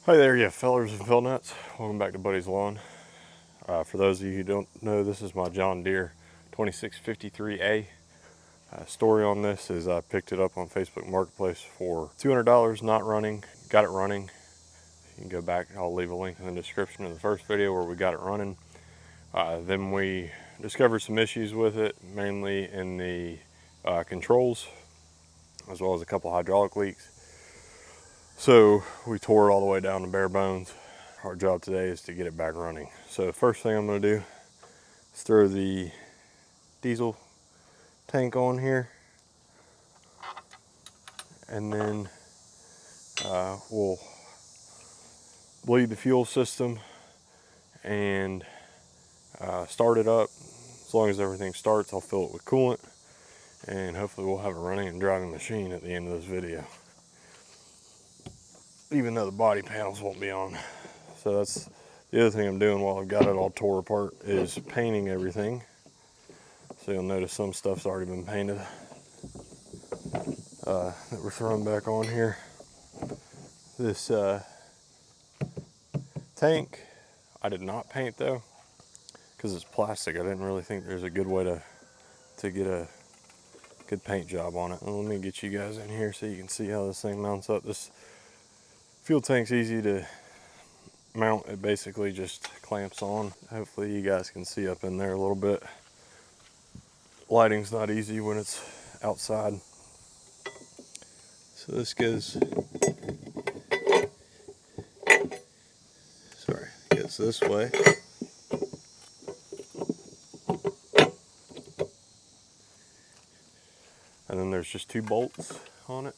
Hi there, you fellers and fill nuts. Welcome back to Buddy's Lawn. For those of you who don't know, this is my John Deere 2653A. Story on this is I picked it up on Facebook Marketplace for $200, not running. Got it running. You can go back, I'll leave a link in the description of the first video where we got it running. Then we discovered some issues with it, mainly in the controls, as well as a couple hydraulic leaks. So we tore it all the way down to bare bones. Our job today is to get it back running. So the first thing I'm going to do is throw the diesel tank on here, and then we'll bleed the fuel system and start it up. As long as everything starts, I'll fill it with coolant, and hopefully we'll have a running and driving machine at the end of this video, even though the body panels won't be on. So that's the other thing I'm doing while I've got it all tore apart, is painting everything. So you'll notice some stuff's already been painted that we're throwing back on here. This tank I did not paint though, because it's plastic. I didn't really think there's a good way to get a good paint job on it. Let me get you guys in here so you can see how this thing mounts up. This fuel tank's easy to mount. It basically just clamps on. Hopefully you guys can see up in there a little bit. Lighting's not easy when it's outside. So this goes, goes this way. And then there's just two bolts on it,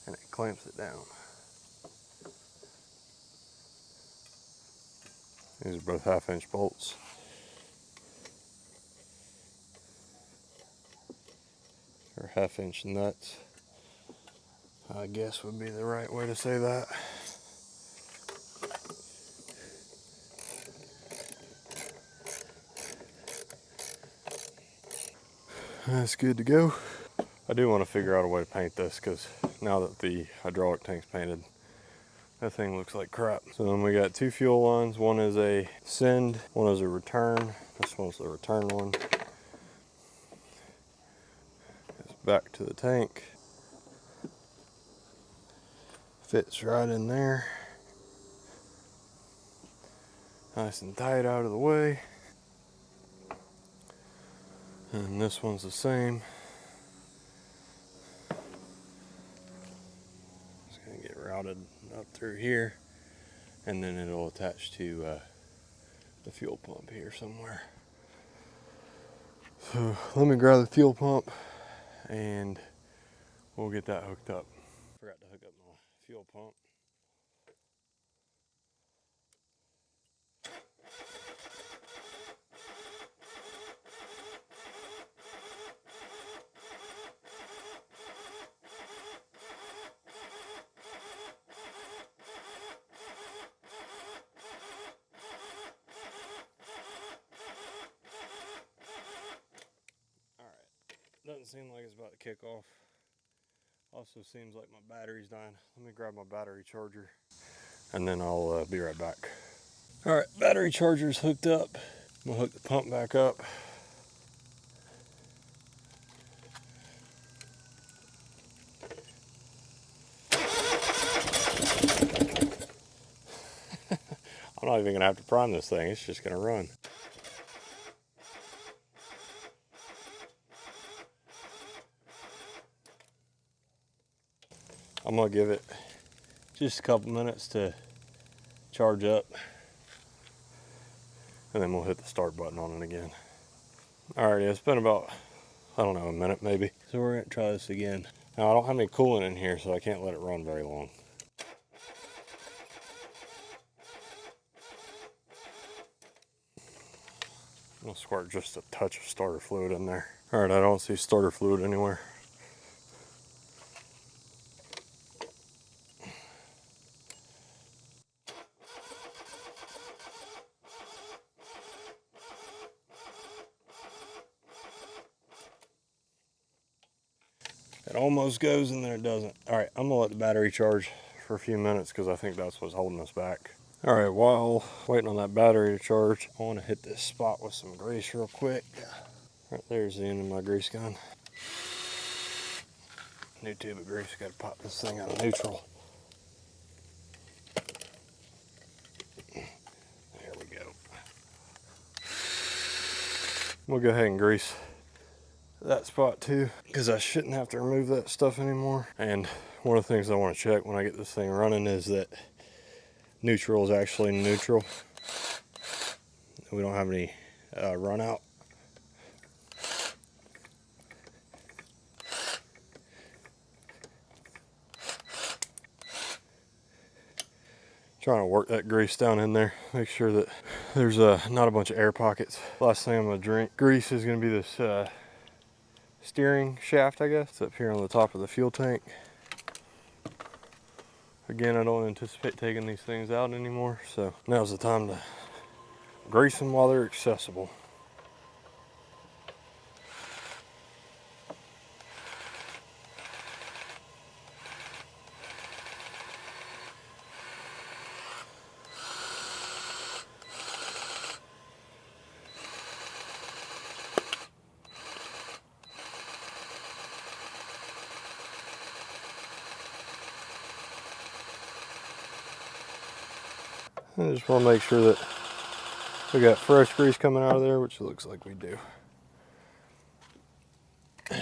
and it clamps it down. These are both 1/2-inch bolts. Or 1/2-inch nuts, I guess would be the right way to say that. That's good to go. I do want to figure out a way to paint this, because now that the hydraulic tank's painted, that thing looks like crap. So then we got two fuel lines. One is a send, one is a return. This one's the return one. Goes back to the tank. Fits right in there. Nice and tight out of the way. And this one's the same. It's gonna get routed up through here, and then it'll attach to the fuel pump here somewhere. So let me grab the fuel pump and we'll get that hooked up. Forgot to hook up my fuel pump. Doesn't seem like it's about to kick off. Also seems like my battery's dying. Let me grab my battery charger and then I'll be right back. All right, battery charger's hooked up. I'm gonna hook the pump back up. I'm not even gonna have to prime this thing. It's just gonna run. I'm gonna give it just a couple minutes to charge up, and then we'll hit the start button on it again. Alrighty, it's been about, I don't know, a minute maybe. So we're gonna try this again. Now I don't have any coolant in here, so I can't let it run very long. I'll squirt just a touch of starter fluid in there. Alright, I don't see starter fluid anywhere. It almost goes and then it doesn't. All right, I'm gonna let the battery charge for a few minutes because I think that's what's holding us back. All right, while waiting on that battery to charge, I want to hit this spot with some grease real quick. Right there's the end of my grease gun. New tube of grease, got to pop this thing out of neutral. There we go. We'll go ahead and grease that spot too, because I shouldn't have to remove that stuff anymore. And one of the things I want to check when I get this thing running is that neutral is actually neutral. We don't have any run out. Trying to work that grease down in there, make sure that there's not a bunch of air pockets. Last thing I'm gonna drink grease is gonna be this steering shaft, I guess. It's up here on the top of the fuel tank. Again, I don't anticipate taking these things out anymore, so now's the time to grease them while they're accessible. I just want to make sure that we got fresh grease coming out of there, which it looks like we do. I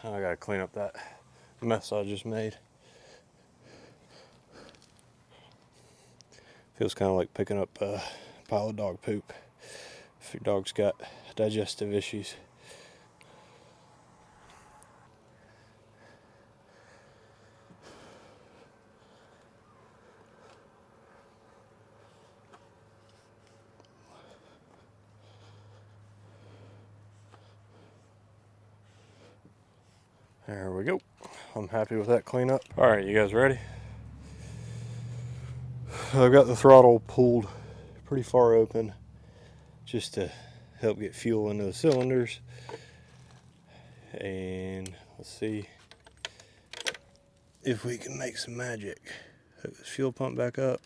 gotta clean up that mess I just made. Feels kind of like picking up a pile of dog poop if your dog's got digestive issues. There we go. I'm happy with that cleanup. All right, you guys ready? I've got the throttle pulled pretty far open just to help get fuel into the cylinders. And let's see if we can make some magic. Hook this fuel pump back up.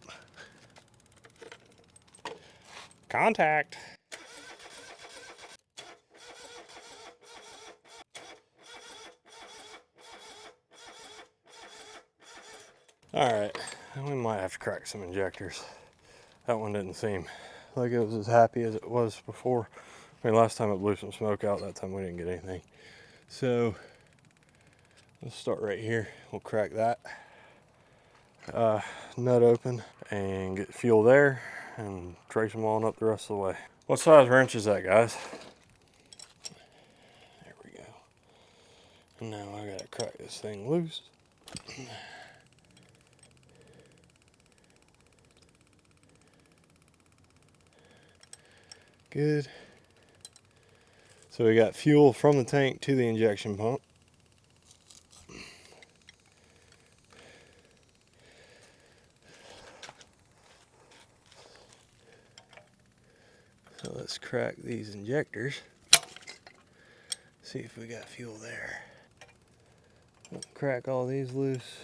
Contact. All right, we might have to crack some injectors. That one didn't seem like it was as happy as it was before. I mean, last time it blew some smoke out, that time we didn't get anything. So let's start right here. We'll crack that nut open and get fuel there and trace them on up the rest of the way. What size wrench is that, guys? There we go. And now I gotta crack this thing loose. Good. So we got fuel from the tank to the injection pump. So let's crack these injectors. See if we got fuel there. Crack all these loose.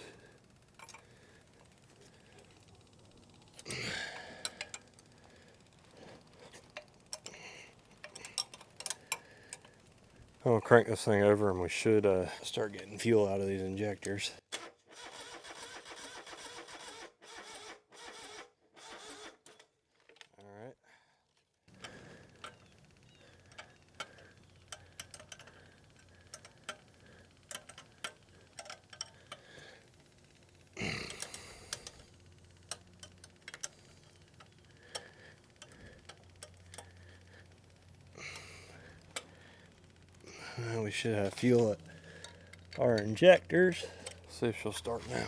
I'm gonna crank this thing over and we should start getting fuel out of these injectors. All right. We should have fuel at our injectors. See if she'll start now.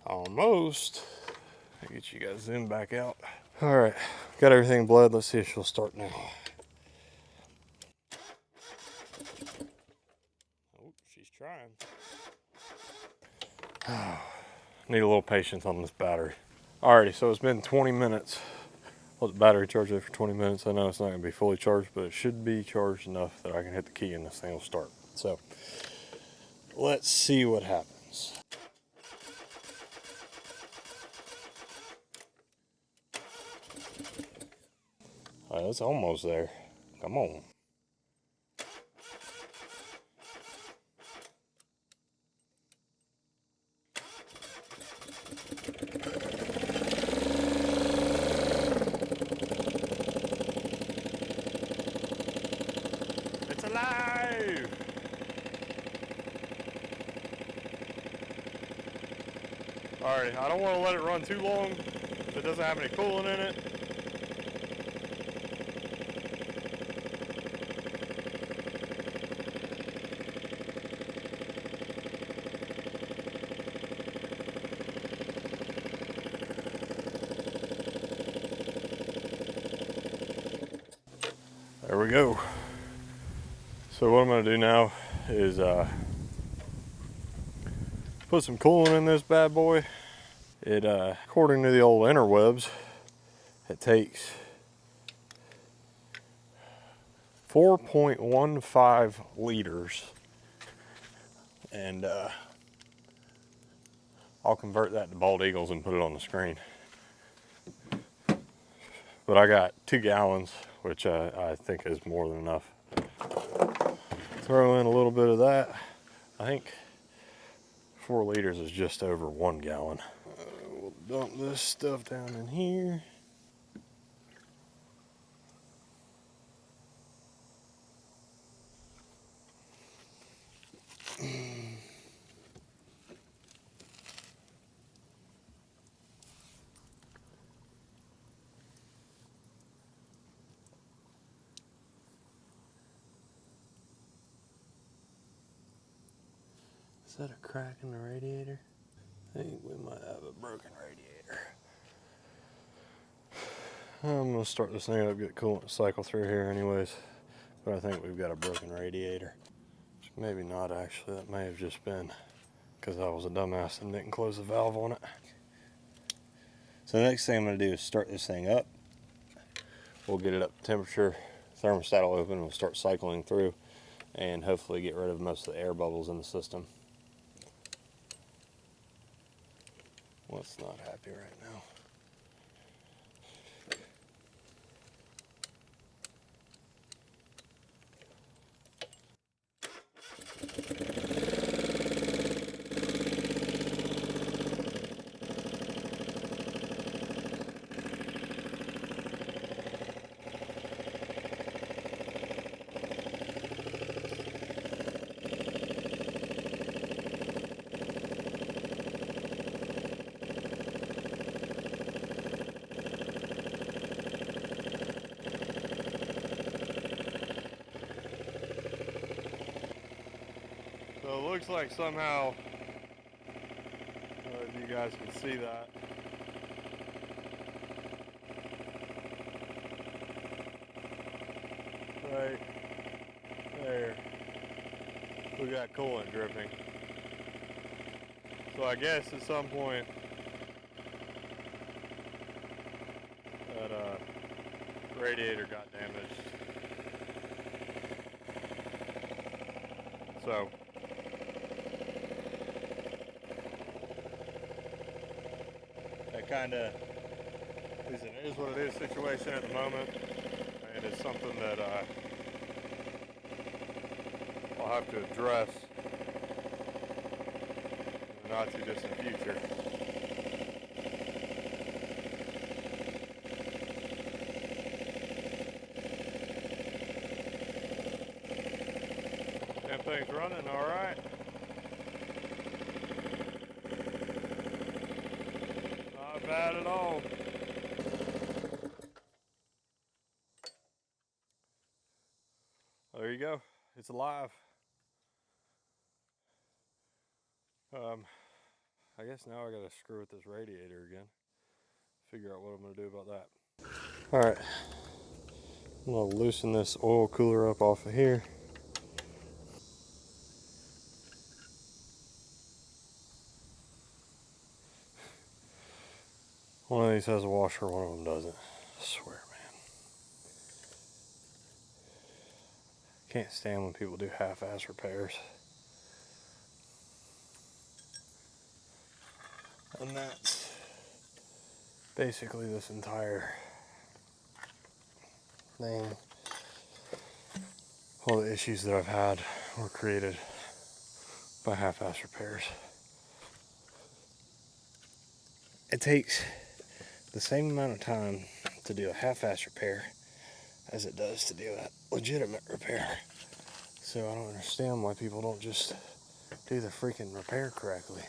Almost. I'll get you guys zoomed back out. All right, got everything bled. Let's see if she'll start now. Oh, she's trying. Need a little patience on this battery. Alrighty, so it's been 20 minutes. Let the battery charge there for 20 minutes. I know it's not going to be fully charged, but it should be charged enough that I can hit the key and this thing will start. So let's see what happens. right, it's almost there. Come on. It's alive! Alright, I don't want to let it run too long if it doesn't have any coolant in it. There we go. So what I'm going to do now is put some coolant in this bad boy. It, according to the old interwebs, it takes 4.15 liters, and I'll convert that to bald eagles and put it on the screen. But I got 2 gallons, which I think is more than enough. Throw in a little bit of that. I think 4 liters is just over 1 gallon. We'll dump this stuff down in here. Is that a crack in the radiator? I think we might have a broken radiator. I'm gonna start this thing up, get coolant to cycle through here anyways. But I think we've got a broken radiator. Maybe not actually, that may have just been because I was a dumbass and didn't close the valve on it. So the next thing I'm gonna do is start this thing up. We'll get it up to temperature, thermostat will open, and we'll start cycling through and hopefully get rid of most of the air bubbles in the system. What's not happy right now? So it looks like somehow, if you guys can see that, right there, we got coolant dripping. So I guess at some point that radiator got damaged. So that kind of is an is what it is situation at the moment, and it's something that I'll have to address in the not too distant future. That thing's running all right. Not bad at all. There you go. It's alive. I guess now I gotta screw with this radiator again. Figure out what I'm gonna do about that. All right, I'm gonna loosen this oil cooler up off of here. One of these has a washer, one of them doesn't. I swear, man. Can't stand when people do half-ass repairs. And that's basically this entire thing, all the issues that I've had were created by half-ass repairs. It takes the same amount of time to do a half-ass repair as it does to do a legitimate repair. So I don't understand why people don't just do the freaking repair correctly.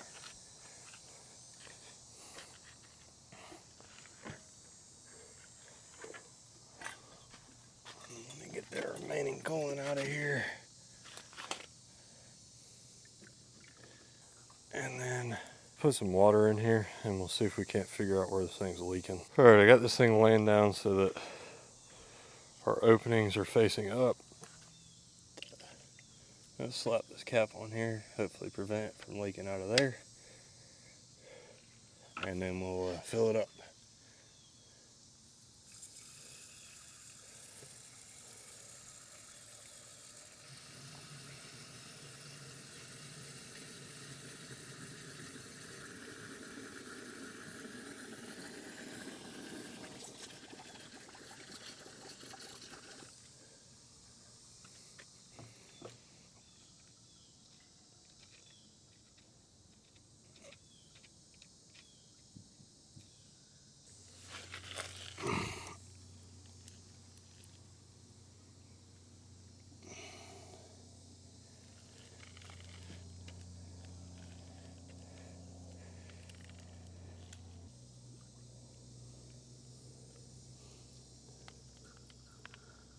Let me get the remaining coolant out of here. And then put some water in here and we'll see if we can't figure out where this thing's leaking. All right, I got this thing laying down so that our openings are facing up. I'm gonna slap this cap on here, hopefully prevent it from leaking out of there. And then we'll fill it up.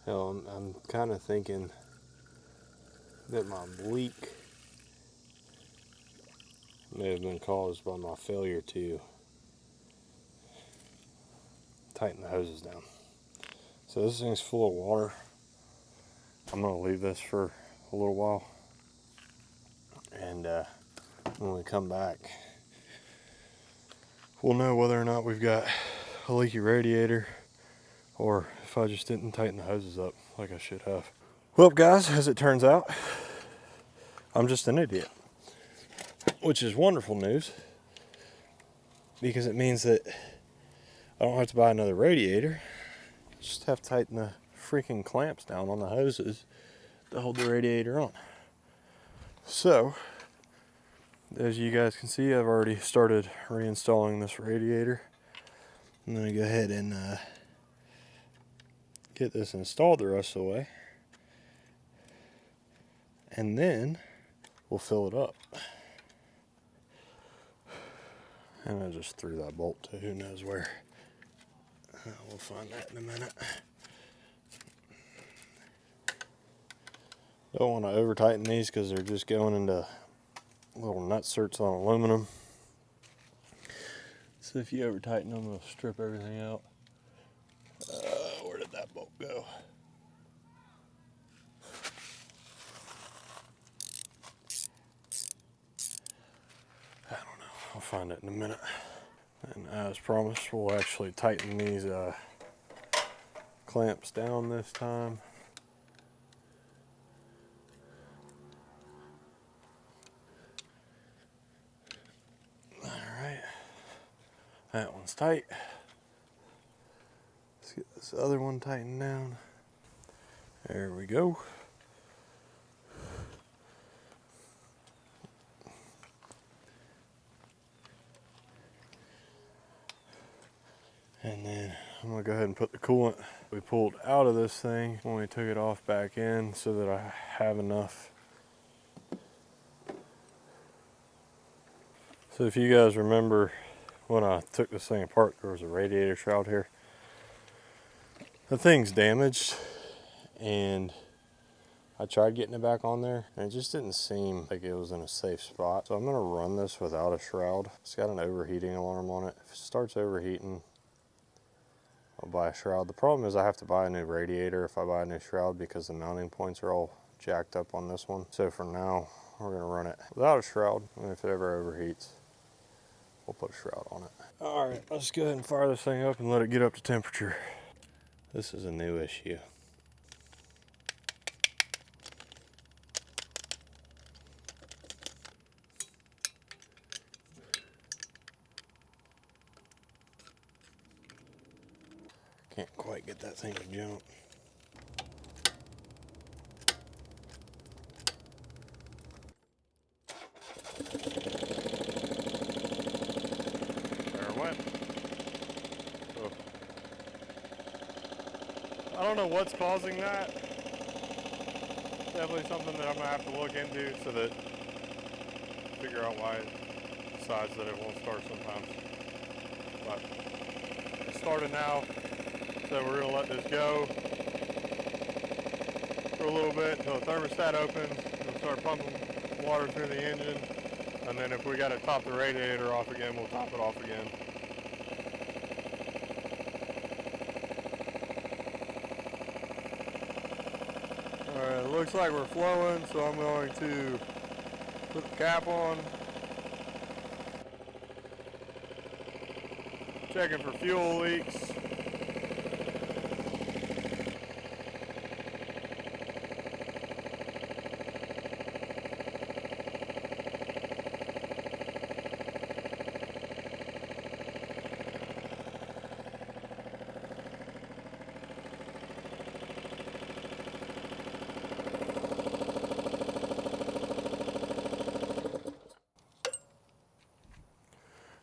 Hell, I'm kind of thinking that my leak may have been caused by my failure to tighten the hoses down. So this thing's full of water. I'm gonna leave this for a little while, and when we come back, we'll know whether or not we've got a leaky radiator or if I just didn't tighten the hoses up like I should have. Well, guys, as it turns out, I'm just an idiot, which is wonderful news because it means that I don't have to buy another radiator. Just have to tighten the freaking clamps down on the hoses to hold the radiator on. So, as you guys can see, I've already started reinstalling this radiator. I'm going to go ahead and get this installed the rest of the way. And then we'll fill it up. And I just threw that bolt to who knows where. We'll find that in a minute. Don't want to over tighten these because they're just going into little nutserts on aluminum. So if you over tighten them, it'll strip everything out. Where did that bolt go? I don't know. I'll find it in a minute. And as promised, we'll actually tighten these clamps down this time. Alright, that one's tight. Let's get this other one tightened down. There we go. And then I'm gonna go ahead and put the coolant we pulled out of this thing when we took it off back in so that I have enough. So if you guys remember when I took this thing apart, there was a radiator shroud here. The thing's damaged and I tried getting it back on there and it just didn't seem like it was in a safe spot. So I'm gonna run this without a shroud. It's got an overheating alarm on it. If it starts overheating, I'll buy a shroud. The problem is I have to buy a new radiator if I buy a new shroud because the mounting points are all jacked up on this one. So for now, we're gonna run it without a shroud, and if it ever overheats, we'll put a shroud on it. All right, let's go ahead and fire this thing up and let it get up to temperature. This is a new issue. Can't quite get that thing to jump. went. So, I don't know what's causing that. Definitely something that I'm gonna have to look into so that figure out why it decides that it won't start sometimes. But it started now, so we're gonna let this go for a little bit until the thermostat opens. We'll start pumping water through the engine, and then if we gotta top the radiator off again, we'll top it off again. Alright, it looks like we're flowing, so I'm going to put the cap on. Checking for fuel leaks.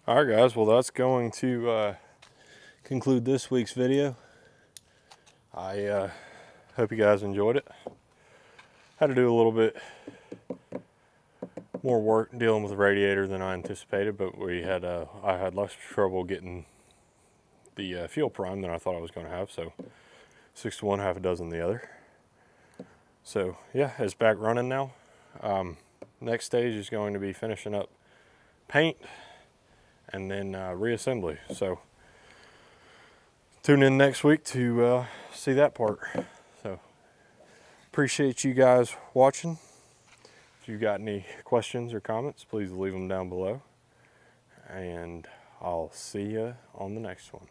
Alright guys, well that's going to conclude this week's video. I hope you guys enjoyed it. Had to do a little bit more work dealing with the radiator than I anticipated, but I had less trouble getting the fuel prime than I thought I was going to have, so 6 to 1, half a dozen the other. So yeah, it's back running now. Next stage is going to be finishing up paint and then reassembly. So tune in next week to see that part. So appreciate you guys watching. If you got any questions or comments, please leave them down below, and I'll see you on the next one.